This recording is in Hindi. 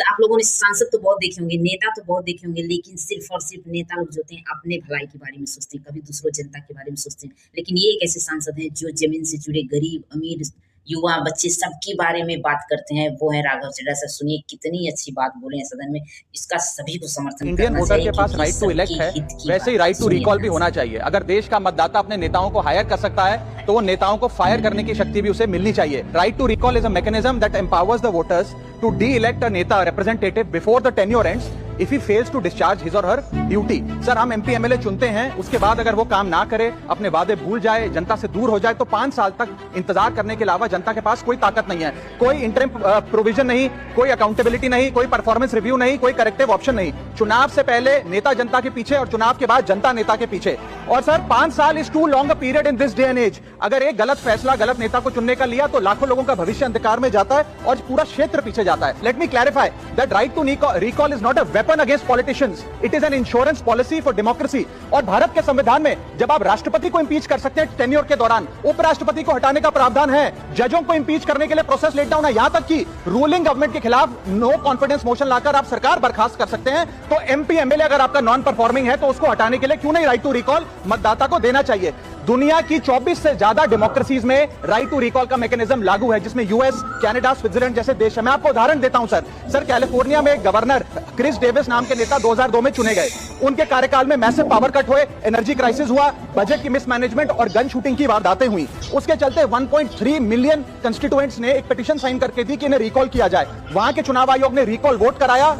आप लोगों ने सांसद तो बहुत देखे होंगे, नेता तो बहुत देखे होंगे, लेकिन सिर्फ और सिर्फ नेता लोग जो होते हैं अपने भलाई के बारे में सोचते हैं, कभी दूसरों जनता के बारे में सोचते हैं। लेकिन ये एक ऐसे सांसद हैं जो जमीन से जुड़े गरीब, अमीर, युवा, बच्चे सबके बारे में बात करते हैं। वो है राघव चड्ढा सर। सुनिए कितनी अच्छी बात बोले हैं सदन में। इसका सभी को समर्थन इंडियन करना वोटर चाहिए के पास क्योंकि राइट टू इलेक्ट सबके है, हित की वैसे ही बात है। राइट टू सुनिए रिकॉल भी ध्यान होना से। चाहिए। अगर देश का मतदाता अपने नेताओं को हायर कर सकता है तो वो नेताओं को फायर करने की शक्ति भी उसे मिलनी चाहिए। Right to recall is a mechanism that empowers the voters to de elect a neta representative before the tenure ends if he fails to discharge his और हर ड्यूटी। सर, हम एमपी एमएलए चुनते हैं, उसके बाद अगर वो काम ना करे, अपने वादे भूल जाए, जनता से दूर हो जाए, तो 5 साल तक इंतजार करने के अलावा जनता के पास कोई ताकत नहीं है। कोई इंटरिम प्रोविजन नहीं, कोई अकाउंटेबिलिटी नहीं, कोई परफॉर्मेंस रिव्यू नहीं, कोई करेक्टिव ऑप्शन नहीं। चुनाव से पहले नेता जनता के पीछे और चुनाव के बाद जनता नेता के पीछे। और सर, 5 साल is too long a period in this day and age. अगर एक गलत फैसला गलत नेता को चुनने का लिया तो लाखों लोगों का भविष्य अंधकार में जाता है और पूरा क्षेत्र पीछे जाता है। Let me clarify that right to recall is not a weapon against politicians, it is an insurance policy for democracy. और भारत के संविधान में जब आप राष्ट्रपति को इंपीच कर सकते हैं टेन्योर के दौरान, उपराष्ट्रपति को हटाने का प्रावधान है, जजों को इंपीच करने के लिए प्रोसेस लेट डाउन है, यहां तक कि रूलिंग गवर्नमेंट के खिलाफ नो कॉन्फिडेंस मोशन लाकर आप सरकार बर्खास्त कर सकते हैं। तो एमपी एमएलए अगर आपका नॉन परफॉर्मिंग है तो उसको हटाने के लिए क्यों नहीं राइट टू रिकॉल मतदाता को देना चाहिए। दुनिया की 24 से ज्यादा डेमोक्रेसीज में राइट टू रिकॉल का मैकेनिज्म लागू है, जिसमें यूएस, कनाडा, स्विट्जरलैंड जैसे देश है। मैं आपको उदाहरण देता हूं सर, कैलिफोर्निया में एक गवर्नर क्रिस डेविस नाम के नेता 2002 में चुने गए। उनके कार्यकाल में मैसिव पावर कट हुए, एनर्जी क्राइसिस हुआ, बजट की मिसमैनेजमेंट और गन शूटिंग की वारदातें हुई। उसके चलते 1.3 मिलियन कंस्टिट्यूएंट्स ने एक पिटीशन साइन करके दी कि इन्हें रिकॉल किया जाए। वहां के चुनाव आयोग ने रिकॉल वोट कराया।